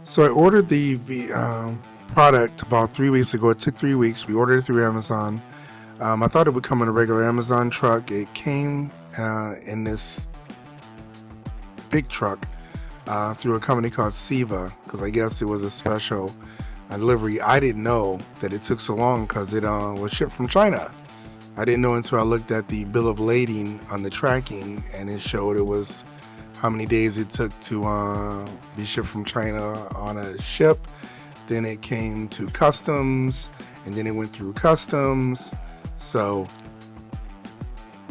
So I ordered the product about 3 weeks ago. It took 3 weeks. We ordered it through Amazon. I thought it would come in a regular Amazon truck. It came in this big truck through a company called Siva, because I guess it was a special delivery. I didn't know that it took so long because it was shipped from China. I didn't know until I looked at the bill of lading on the tracking, and it showed it was how many days it took to be shipped from China on a ship. Then it came to customs, and then it went through customs. So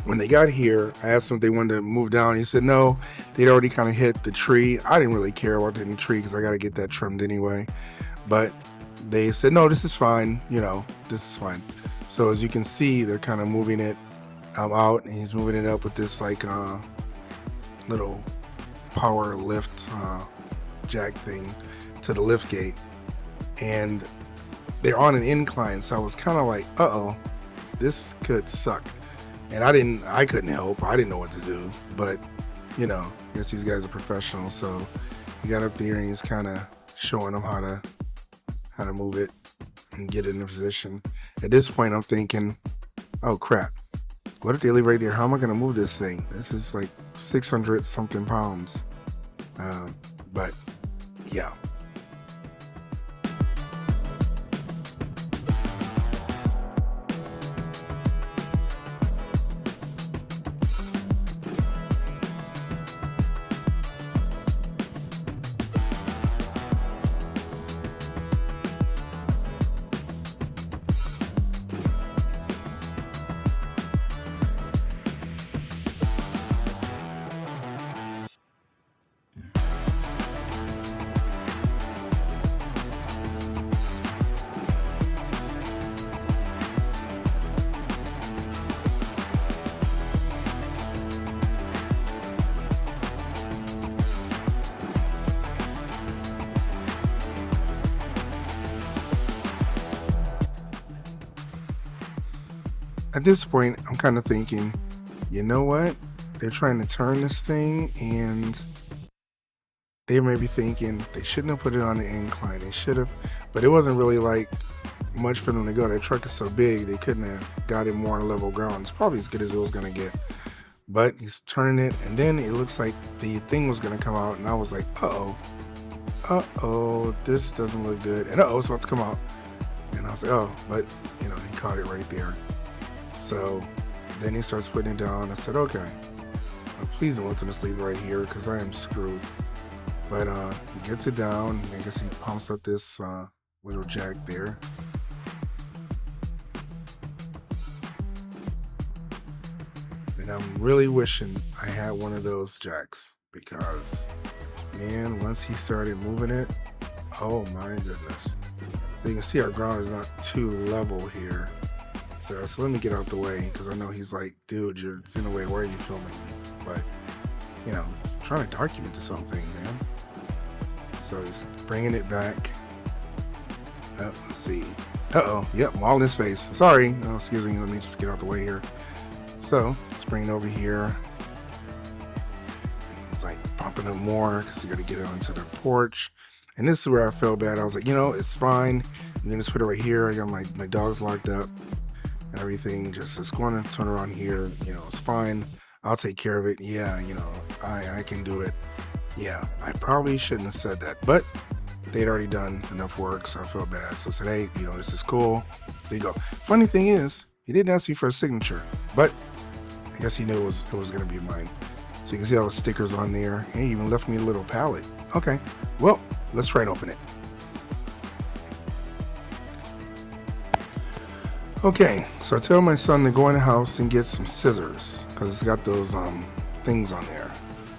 when they got here, I asked them if they wanted to move down. He said no, they'd already kind of hit the tree. I didn't really care about hitting the tree because I got to get that trimmed anyway. But they said, no, this is fine. This is fine. So as you can see, they're kind of moving it out, and he's moving it up with this like little power lift jack thing to the lift gate. And they're on an incline, so I was kind of like, uh-oh, this could suck. And I couldn't help. I didn't know what to do. But, I guess these guys are professionals. So he got up there and he's kind of showing them how to move it and get it in position. At this point, I'm thinking, oh, crap. What if they leave right there? How am I going to move this thing? This is like 600 something pounds. But, yeah. At this point, I'm kind of thinking, you know what? They're trying to turn this thing, and they may be thinking they shouldn't have put it on the incline. They should have, but it wasn't really like much for them to go. That truck is so big, they couldn't have got it more on level ground. It's probably as good as it was going to get. But he's turning it, and then it looks like the thing was going to come out, and I was like, uh-oh, this doesn't look good. And it's about to come out. And I was like, oh, but, he caught it right there. So then he starts putting it down. I said, okay, please don't let them just leave right here because I am screwed. But he gets it down. I guess he pumps up this little jack there. And I'm really wishing I had one of those jacks because, man, once he started moving it, oh my goodness. So you can see our ground is not too level here. So let me get out the way because I know he's like, dude, you're in the way. Why are you filming me? But, trying to document this whole thing, man. So he's bringing it back. Let's see. Yep, all in his face. Sorry. Oh, excuse me. Let me just get out the way here. So let's bring it over here. And he's like pumping it more because he got to get it onto the porch. And this is where I felt bad. I was like, it's fine. You can just put it right here. I got my dogs locked up. And everything, just going to turn around here, it's fine. I'll take care of it. Yeah, I can do it. Yeah, I probably shouldn't have said that, but they'd already done enough work, so I felt bad. So I said, hey, this is cool. There you go. Funny thing is, he didn't ask me for a signature, but I guess he knew it was going to be mine. So you can see all the stickers on there. And he even left me a little palette. Okay, well, let's try and open it. Okay, so I tell my son to go in the house and get some scissors because it's got those things on there.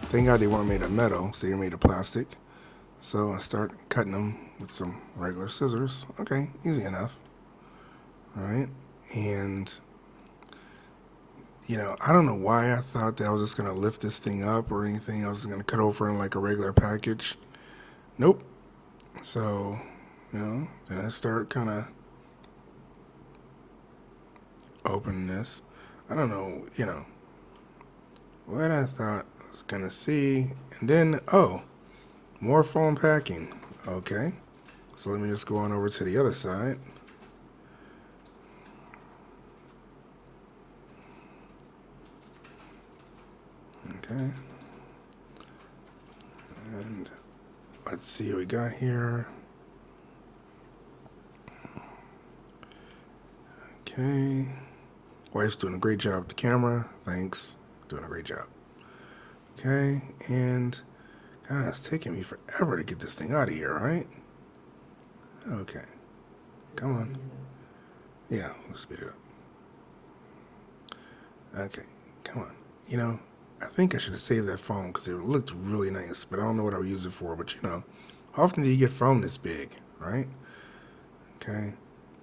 Thank God they weren't made of metal, so they're made of plastic. So I start cutting them with some regular scissors. Okay, easy enough. All right, and I don't know why I thought that I was just gonna lift this thing up or anything. I was gonna cut over in like a regular package. Nope. So, then I start kind of open this. I don't know, what I thought I was gonna see. And then, more foam packing. Okay, so let me just go on over to the other side. Okay, and let's see what we got here. Okay, wife's doing a great job with the camera. Thanks, doing a great job. Okay, and God, it's taking me forever to get this thing out of here, right? Okay, come on. Yeah, let's speed it up. Okay, come on. You know, I think I should have saved that phone because it looked really nice, but I don't know what I would use it for. But you know, how often do you get a phone this big, right? Okay,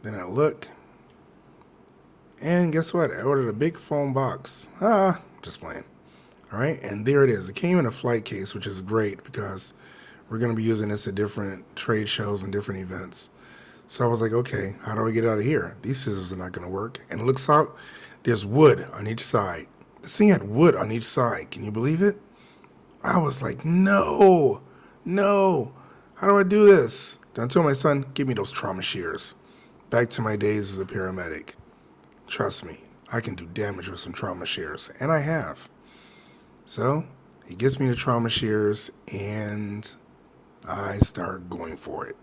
then I look, and guess what? I ordered a big phone box. Just playing. All right, and there it is. It came in a flight case, which is great because we're going to be using this at different trade shows and different events. So I was like, okay, how do I get out of here? These scissors are not going to work. And it looks out, there's wood on each side. This thing had wood on each side. Can you believe it? I was like, no. How do I do this? Then I told my son, give me those trauma shears. Back to my days as a paramedic. Trust me, I can do damage with some trauma shears. And I have. So he gives me the trauma shears and I start going for it.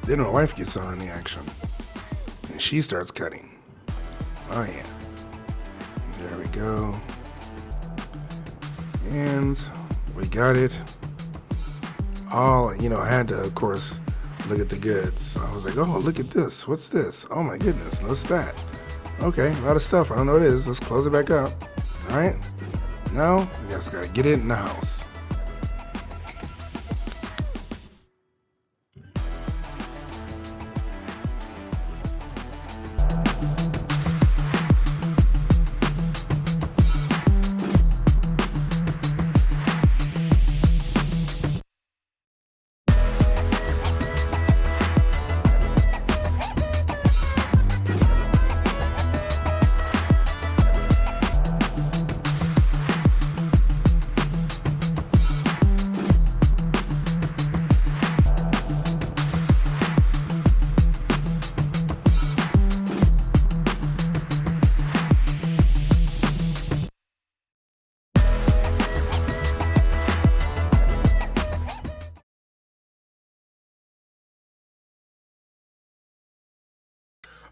Then my wife gets on the action and she starts cutting. Oh yeah. There we go. And we got it. I had to, of course, look at the goods. So I was like, oh, look at this. What's this? Oh my goodness, what's that? Okay, a lot of stuff. I don't know what it is. Let's close it back up. All right. Now, we just got to get it in the house.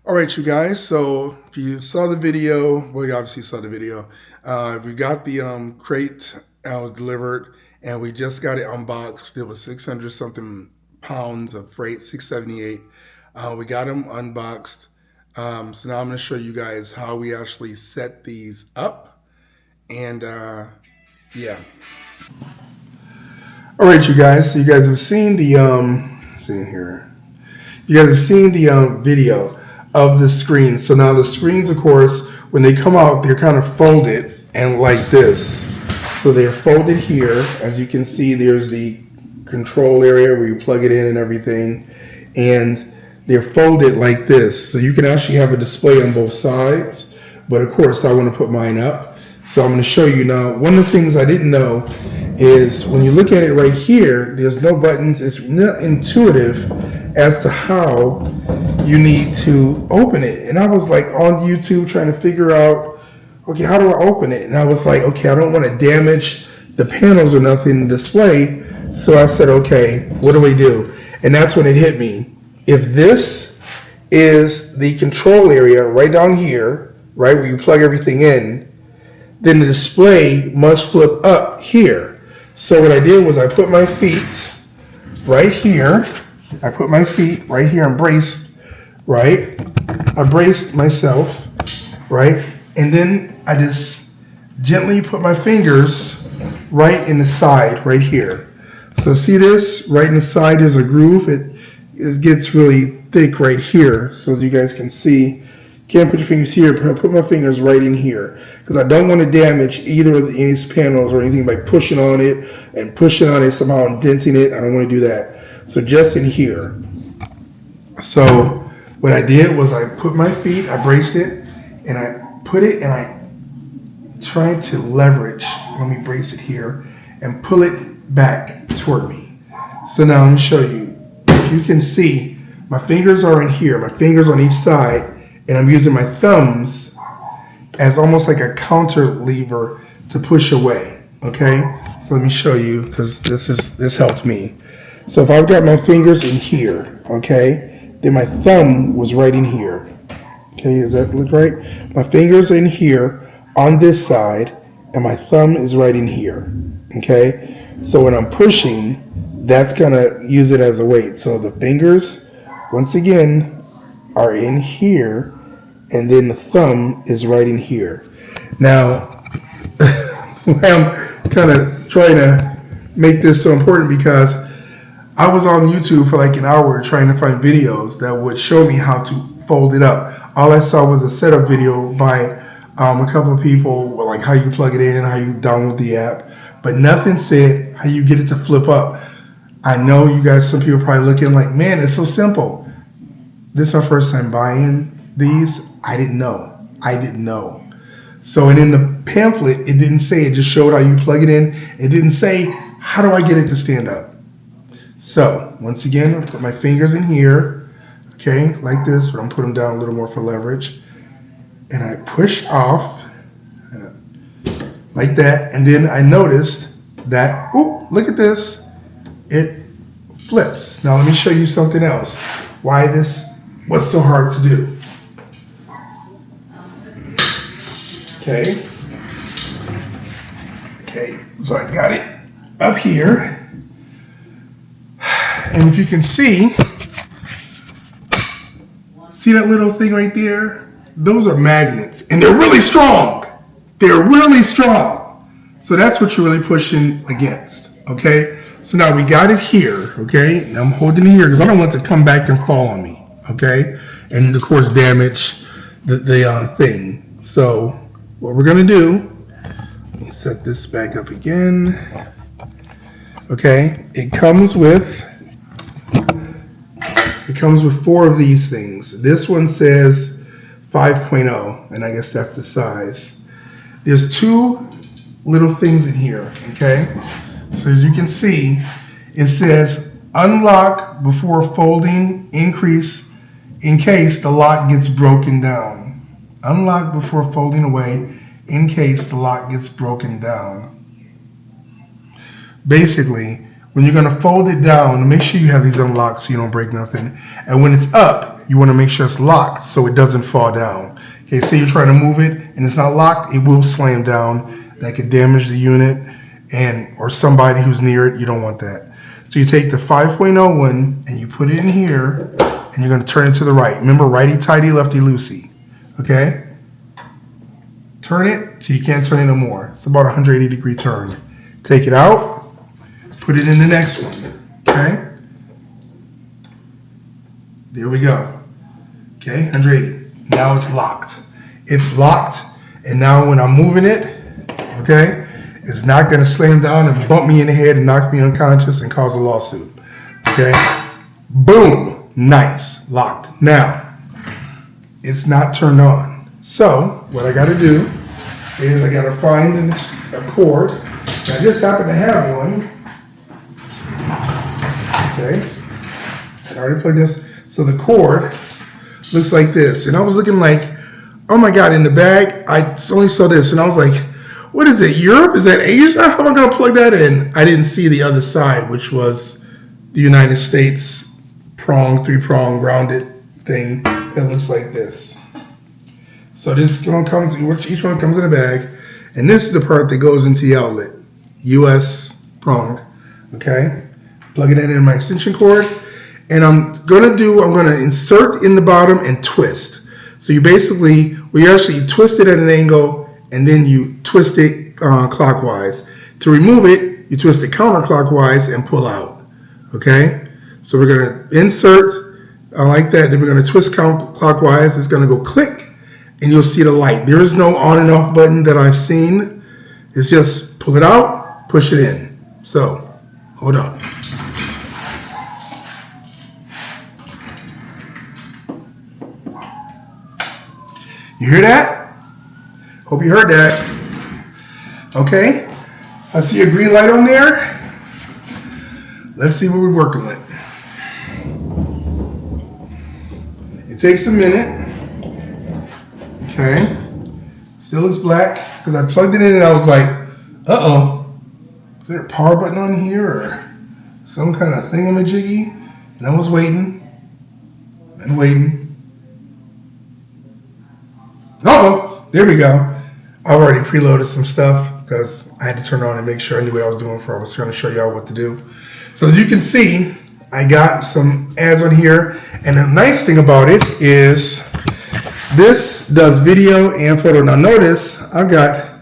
All right, you guys. So if you saw the video, well, you obviously saw the video. We got the crate was delivered, and we just got it unboxed. It was 600 something pounds of freight, 678. We got them unboxed. So now I'm going to show you guys how we actually set these up. And yeah. All right, you guys. So you guys have seen the see here. You guys have seen the video of the screen. So now the screens, of course, when they come out, they're kind of folded and like this. So they're folded here. As you can see, there's the control area where you plug it in and everything. And they're folded like this. So you can actually have a display on both sides. But of course, I want to put mine up. So I'm going to show you now. One of the things I didn't know is when you look at it right here, there's no buttons. It's not intuitive as to how you need to open it. And I was like on YouTube trying to figure out, okay, how do I open it? And I was like, okay, I don't want to damage the panels or nothing in the display. So I said, okay, what do we do? And that's when it hit me. If this is the control area right down here, right, where you plug everything in, then the display must flip up here. So what I did was I put my feet right here. I put my feet right here and braced, right? I braced myself, right? And then I just gently put my fingers right in the side, right here. So see this? Right in the side, there's a groove. It gets really thick right here. So as you guys can see, Can't put your fingers here, but I put my fingers right in here because I don't want to damage either of these panels or anything by pushing on it and pushing on it somehow and denting it. I don't want to do that. So just in here. So what I did was I put my feet, I braced it, and I put it and I tried to leverage. Let me brace it here and pull it back toward me. So now let me show you. If you can see, my fingers are in here, my fingers on each side, and I'm using my thumbs as almost like a counter lever to push away, okay? So let me show you, because this helped me. So if I've got my fingers in here, okay, then my thumb was right in here. Okay, does that look right? My fingers are in here on this side, and my thumb is right in here, okay? So when I'm pushing, that's gonna use it as a weight. So the fingers, once again, are in here, and then the thumb is right in here. Now, I'm kind of trying to make this so important because I was on YouTube for like an hour trying to find videos that would show me how to fold it up. All I saw was a setup video by a couple of people, like how you plug it in, how you download the app, but nothing said how you get it to flip up. I know you guys, some people are probably looking like, man, it's so simple. This is my first time buying these. I didn't know. So, and in the pamphlet, it didn't say, it just showed how you plug it in. It didn't say, how do I get it to stand up? So, once again, I put my fingers in here, okay, like this, but I'm putting them down a little more for leverage. And I push off, like that, and then I noticed that, oh, look at this, it flips. Now, let me show you something else, why this was so hard to do. Okay, so I got it up here, and if you can see that little thing right there? Those are magnets, and they're really strong. So that's what you're really pushing against, okay? So now we got it here, okay? Now I'm holding it here because I don't want it to come back and fall on me, okay? And of course damage the thing. So what we're gonna do, let me set this back up again. Okay, it comes with 4 of these things. This one says 5.0, and I guess that's the size. There's 2 little things in here, okay? So as you can see, it says unlock before folding, increase in case the lock gets broken down. Unlock before folding away in case the lock gets broken down. Basically, when you're gonna fold it down, make sure you have these unlocked so you don't break nothing. And when it's up, you wanna make sure it's locked so it doesn't fall down. Okay, say you're trying to move it and it's not locked, it will slam down. That could damage the unit or somebody who's near it. You don't want that. So you take the 5.0 one and you put it in here and you're gonna turn it to the right. Remember, righty-tighty, lefty-loosey. Okay, turn it till you can't turn it no more. It's about a 180-degree turn. Take it out, put it in the next one. Okay, there we go. Okay, 180. Now it's locked. It's locked, and now when I'm moving it, okay, it's not going to slam down and bump me in the head and knock me unconscious and cause a lawsuit. Okay, boom, nice, locked. Now, it's not turned on. So what I got to do is I got to find a cord. I just happen to have one. Okay, I already plugged this. So the cord looks like this, and I was looking like, oh my God, in the bag I only saw this, and I was like, what is it? Europe? Is that Asia? How am I going to plug that in? I didn't see the other side, which was the United States 3-prong grounded thing that looks like this. So this one comes, each one comes in a bag, and this is the part that goes into the outlet, US prong, okay? Plug it in my extension cord, and I'm gonna insert in the bottom and twist. So you basically, you actually twist it at an angle, and then you twist it clockwise. To remove it, you twist it counterclockwise and pull out, okay? So we're gonna insert like that, then we're gonna twist counterclockwise, it's gonna go click, and you'll see the light. There is no on and off button that I've seen. It's just pull it out, push it in. So, hold on. You hear that? Hope you heard that. Okay, I see a green light on there. Let's see what we're working with. It takes a minute. Okay, still looks black because I plugged it in and I was like, uh-oh, is there a power button on here or some kind of thingamajiggy? And I was waiting and waiting. Uh-oh, there we go. I already preloaded some stuff because I had to turn it on and make sure I knew what I was doing before I was trying to show y'all what to do. So as you can see, I got some ads on here. And the nice thing about it is this does video and photo. Now notice I've got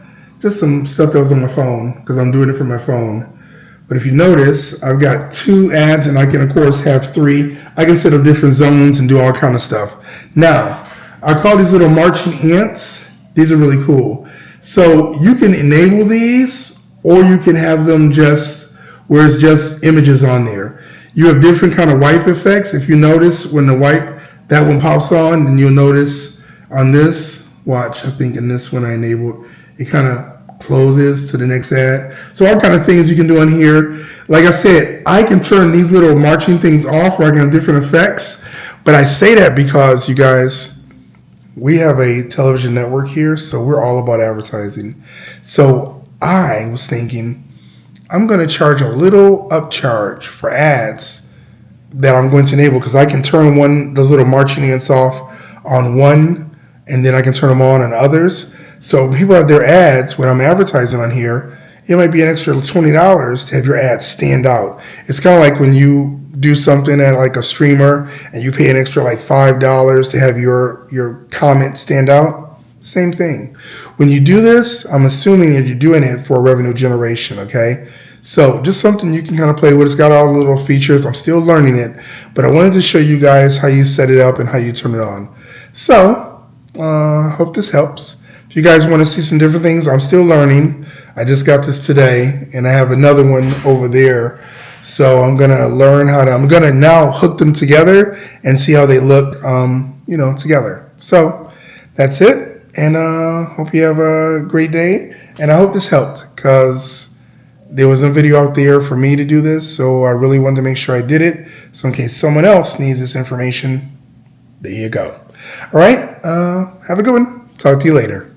just some stuff that was on my phone because I'm doing it from my phone. But if you notice, I've got 2 ads and I can of course have 3. I can set up different zones and do all kind of stuff. Now, I call these little marching ants. These are really cool. So you can enable these or you can have them just where it's just images on there. You have different kind of wipe effects. If you notice when the wipe, that one pops on, then you'll notice on this, watch, I think in this one I enabled, it kind of closes to the next ad. So all kind of things you can do on here. Like I said, I can turn these little marching things off where I can have different effects. But I say that because you guys, we have a television network here, so we're all about advertising. So I was thinking, I'm going to charge a little upcharge for ads that I'm going to enable because I can turn those little marching ants off on one, and then I can turn them on others. So people have their ads when I'm advertising on here. It might be an extra $20 to have your ads stand out. It's kind of like when you do something at like a streamer and you pay an extra like $5 to have your comment stand out. Same thing. When you do this, I'm assuming that you're doing it for revenue generation, okay? So just something you can kind of play with. It's got all the little features. I'm still learning it, but I wanted to show you guys how you set it up and how you turn it on. So hope this helps. If you guys want to see some different things, I'm still learning. I just got this today and I have another one over there. So I'm going to learn I'm going to now hook them together and see how they look, together. So that's it. And hope you have a great day. And I hope this helped because there was a video out there for me to do this. So I really wanted to make sure I did it. So in case someone else needs this information, there you go. All right. Have a good one. Talk to you later.